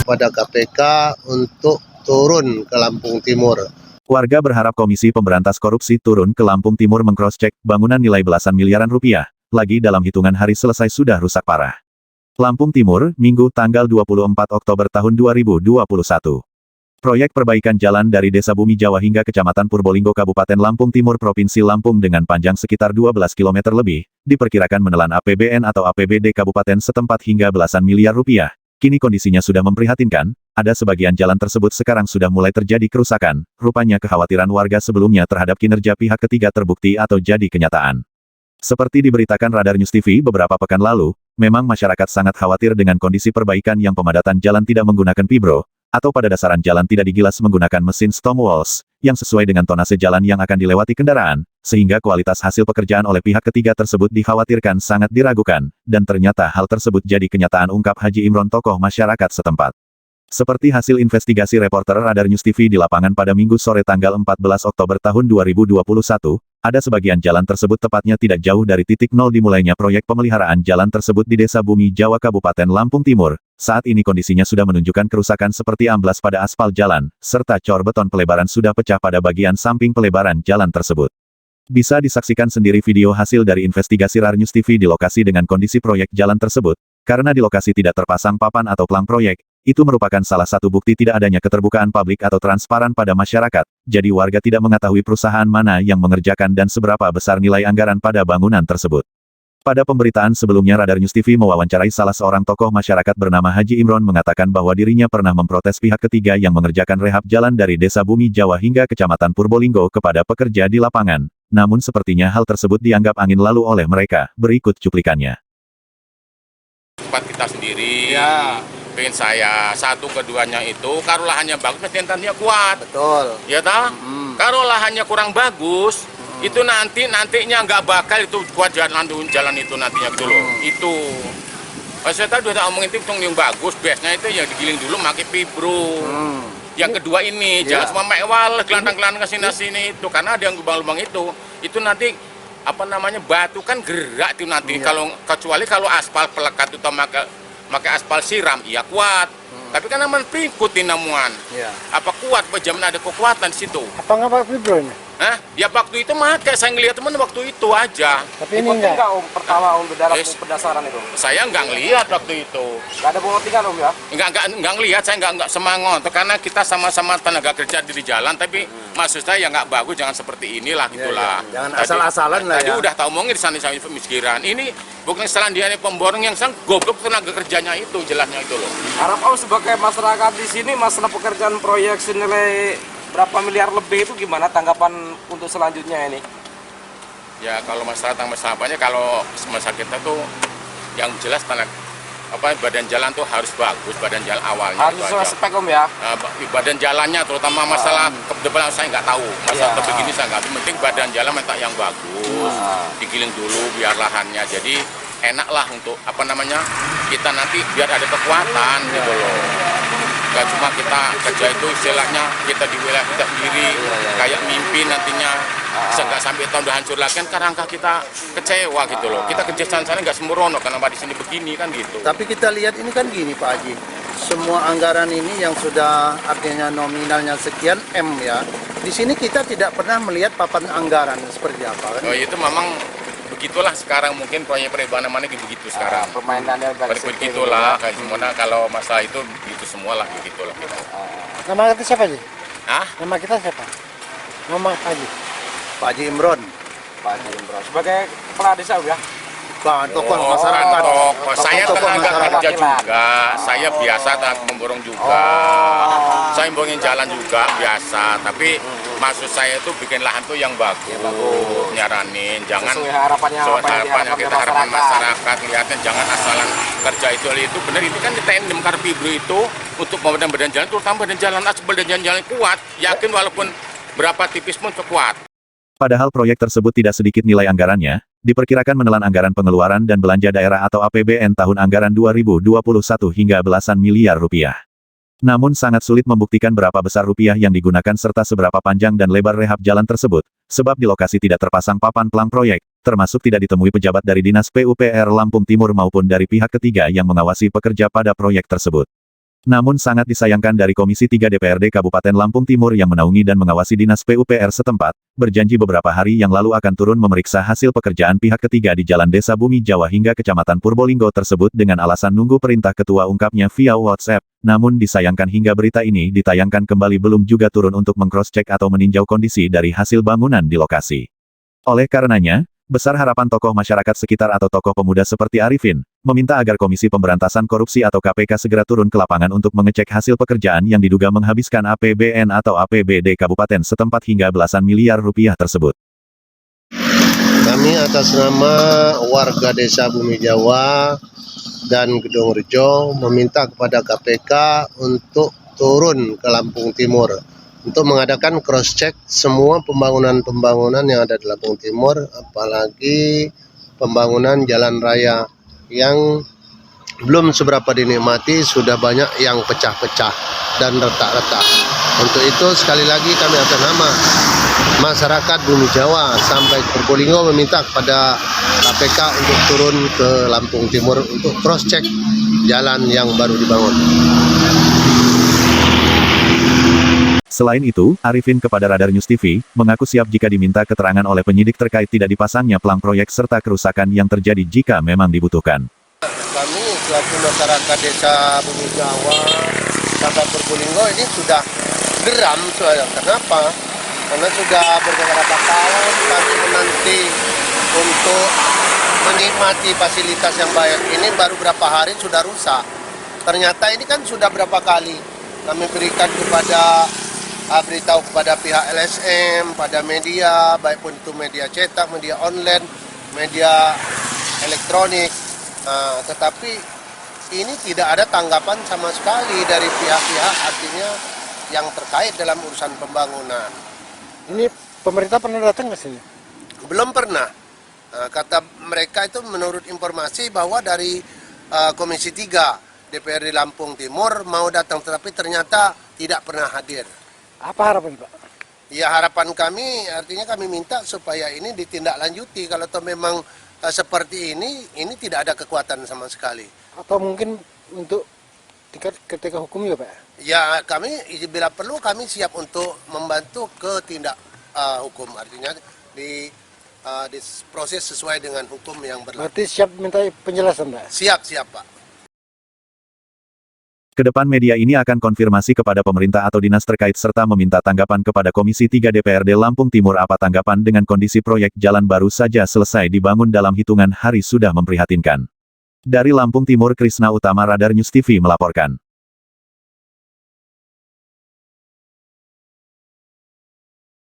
kepada KPK untuk turun ke Lampung Timur. Warga berharap Komisi Pemberantas Korupsi turun ke Lampung Timur meng-cross-check bangunan nilai belasan miliaran rupiah, lagi dalam hitungan hari selesai sudah rusak parah. Lampung Timur, Minggu tanggal 24 Oktober tahun 2021. Proyek perbaikan jalan dari Desa Bumi Jawa hingga Kecamatan Purbolinggo Kabupaten Lampung Timur Provinsi Lampung dengan panjang sekitar 12 km lebih, diperkirakan menelan APBN atau APBD Kabupaten setempat hingga belasan miliar rupiah. Kini kondisinya sudah memprihatinkan, ada sebagian jalan tersebut sekarang sudah mulai terjadi kerusakan, rupanya kekhawatiran warga sebelumnya terhadap kinerja pihak ketiga terbukti atau jadi kenyataan. Seperti diberitakan Radar News TV beberapa pekan lalu, memang masyarakat sangat khawatir dengan kondisi perbaikan yang pemadatan jalan tidak menggunakan fibro, atau pada dasaran jalan tidak digilas menggunakan mesin stone walls, yang sesuai dengan tonase jalan yang akan dilewati kendaraan, sehingga kualitas hasil pekerjaan oleh pihak ketiga tersebut dikhawatirkan sangat diragukan, dan ternyata hal tersebut jadi kenyataan ungkap Haji Imron tokoh masyarakat setempat. Seperti hasil investigasi reporter Radar News TV di lapangan pada Minggu sore tanggal 14 Oktober tahun 2021, ada sebagian jalan tersebut tepatnya tidak jauh dari titik nol dimulainya proyek pemeliharaan jalan tersebut di Desa Bumi Jawa Kabupaten Lampung Timur. Saat ini kondisinya sudah menunjukkan kerusakan seperti amblas pada aspal jalan, serta cor beton pelebaran sudah pecah pada bagian samping pelebaran jalan tersebut. Bisa disaksikan sendiri video hasil dari investigasi Radar News TV di lokasi dengan kondisi proyek jalan tersebut. Karena di lokasi tidak terpasang papan atau pelang proyek, itu merupakan salah satu bukti tidak adanya keterbukaan publik atau transparan pada masyarakat, jadi warga tidak mengetahui perusahaan mana yang mengerjakan dan seberapa besar nilai anggaran pada bangunan tersebut. Pada pemberitaan sebelumnya Radar News TV mewawancarai salah seorang tokoh masyarakat bernama Haji Imron mengatakan bahwa dirinya pernah memprotes pihak ketiga yang mengerjakan rehab jalan dari Desa Bumi Jawa hingga Kecamatan Purbolinggo kepada pekerja di lapangan, namun sepertinya hal tersebut dianggap angin lalu oleh mereka. Berikut cuplikannya. Tempat kita sendiri, ya. Pengen saya, satu keduanya itu, kalau lahannya bagus, mesti nantinya kuat. Betul. Ya tak? Kalau lahannya kurang bagus, itu nantinya nggak bakal itu kuat jalan itu nantinya gitu loh. Itu. Saya tadi udah omongin itu yang bagus, biasanya itu yang digiling dulu pakai fibro. Yang kedua ini, jangan cuma mewal, gelandang-gelandang kesini-sini itu, karena ada yang lubang-lubang itu nanti apa namanya batu kan gerak itu nanti. Kalau kecuali kalau aspal pelekat itu pakai aspal siram, iya kuat. Tapi kan namanya ikutin namuan. Apa kuat? Jamin ada kekuatan di situ. Apa nggak pakai fibronya? Hah? Ya waktu itu pakai, saya ngeliat teman waktu itu aja. Tapi ini enggak pertama dalam pendasaran itu. Saya nggak ngeliat waktu itu. Nggak ada pengertian ya? Enggak ngelihat, saya nggak semangat. Karena kita sama-sama tenaga kerja di jalan, tapi maksud saya ya nggak bagus, jangan seperti inilah gitulah. Jangan asal-asalan lah ya. Tadi udah tahu ngomongin di sana sama pemiskiran. Ini bukan kesalahan dia pemborong yang sang goblok tenaga kerjanya itu, jelasnya itu loh. Harap sebagai masyarakat di sini masalah pekerjaan proyek senilai berapa miliar lebih itu gimana tanggapan untuk selanjutnya ini? Ya kalau masalah apanya, kalau masalah kita tuh yang jelas badan jalan tuh harus bagus, badan jalan awalnya harus sesuai spek ya. Badan jalannya terutama masalah ke depan saya nggak tahu, masalah begini saya nggak, penting badan jalan minta yang bagus, digiling dulu biar lahannya jadi enak lah untuk kita nanti biar ada kekuatan gitu loh. Gak cuma kita kerja itu istilahnya kita di wilayah kita sendiri kayak mimpi nantinya nggak sampai tahun udah hancur lagi kan rangka kita kecewa gitu loh. Kita kerja sana nggak sembrono karena di sini begini kan gitu. Tapi kita lihat ini kan gini Pak Haji, semua anggaran ini yang sudah artinya nominalnya sekian M ya, di sini kita tidak pernah melihat papan anggaran seperti apa kan? Oh itu memang begitulah sekarang, mungkin proyek perubahan mana begitu sekarang. Permainannya begitulah kayak gimana kalau masalah itu begitu semualah begitulah. Nama kita siapa sih? Nama kita siapa? Nama Pak Haji. Pak Haji Imron. Pak Haji Imron sebagai kepala desa ya. Tokoh masyarakat. Saya tenaga kerja juga, saya biasa memborong juga, saya memborongin jalan juga biasa. Tapi maksud saya itu bikin lahan tuh yang bagus, nyaranin, jangan sesuai harapannya kita harapan masyarakat, lihatnya jangan asalan kerja itu benar. Itu kan kita mengkar fibro itu untuk badan jalan, terutama badan jalan aspal dan jalan kuat. Yakin walaupun berapa tipis pun kuat. Padahal proyek tersebut tidak sedikit nilai anggarannya, diperkirakan menelan anggaran pengeluaran dan belanja daerah atau APBN tahun anggaran 2021 hingga belasan miliar rupiah. Namun sangat sulit membuktikan berapa besar rupiah yang digunakan serta seberapa panjang dan lebar rehab jalan tersebut, sebab di lokasi tidak terpasang papan pelang proyek, termasuk tidak ditemui pejabat dari Dinas PUPR Lampung Timur maupun dari pihak ketiga yang mengawasi pekerja pada proyek tersebut. Namun sangat disayangkan dari Komisi 3 DPRD Kabupaten Lampung Timur yang menaungi dan mengawasi Dinas PUPR setempat, berjanji beberapa hari yang lalu akan turun memeriksa hasil pekerjaan pihak ketiga di Jalan Desa Bumi Jawa hingga Kecamatan Purbolinggo tersebut dengan alasan nunggu perintah ketua, ungkapnya via WhatsApp. Namun disayangkan hingga berita ini ditayangkan kembali belum juga turun untuk mengcross-check atau meninjau kondisi dari hasil bangunan di lokasi. Oleh karenanya, besar harapan tokoh masyarakat sekitar atau tokoh pemuda seperti Arifin, meminta agar Komisi Pemberantasan Korupsi atau KPK segera turun ke lapangan untuk mengecek hasil pekerjaan yang diduga menghabiskan APBN atau APBD kabupaten setempat hingga belasan miliar rupiah tersebut. Kami atas nama warga Desa Bumi Jawa dan Gedong Rejo meminta kepada KPK untuk turun ke Lampung Timur untuk mengadakan cross-check semua pembangunan-pembangunan yang ada di Lampung Timur, apalagi pembangunan jalan raya yang belum seberapa dinikmati, sudah banyak yang pecah-pecah dan retak-retak. Untuk itu sekali lagi kami atas nama masyarakat Bumi Jawa sampai Purbolinggo meminta kepada KPK untuk turun ke Lampung Timur untuk cross-check jalan yang baru dibangun. Selain itu, Arifin kepada Radar News TV, mengaku siap jika diminta keterangan oleh penyidik terkait tidak dipasangnya pelang proyek serta kerusakan yang terjadi jika memang dibutuhkan. Kami selaku masyarakat Desa Bumi Jawa sampai Purbolinggo ini sudah geram soalnya. Kenapa? Karena sudah beberapa tahun kami menanti untuk menikmati fasilitas yang baik ini, baru berapa hari sudah rusak. Ternyata ini kan sudah berapa kali kami berikan kepada beritahu kepada pihak LSM, pada media, baik pun itu media cetak, media online, media elektronik. Tetapi ini tidak ada tanggapan sama sekali dari pihak-pihak artinya yang terkait dalam urusan pembangunan. Ini pemerintah pernah datang ke sini? Belum pernah. Kata mereka itu menurut informasi bahwa dari Komisi 3 DPRD Lampung Timur mau datang, tetapi ternyata tidak pernah hadir. Apa harapan Pak? Ya, harapan kami artinya kami minta supaya ini ditindaklanjuti. Kalau memang seperti ini tidak ada kekuatan sama sekali. Atau mungkin untuk tingkat ketika hukum ya Pak? Ya, kami bila perlu kami siap untuk membantu ke tindak hukum, artinya diproses sesuai dengan hukum yang berlaku. Berarti siap minta penjelasan Pak? Siap Pak. Kedepan media ini akan konfirmasi kepada pemerintah atau dinas terkait serta meminta tanggapan kepada Komisi 3 DPRD Lampung Timur apa tanggapan dengan kondisi proyek jalan baru saja selesai dibangun dalam hitungan hari sudah memprihatinkan. Dari Lampung Timur, Krisna Utama, Radar News TV melaporkan.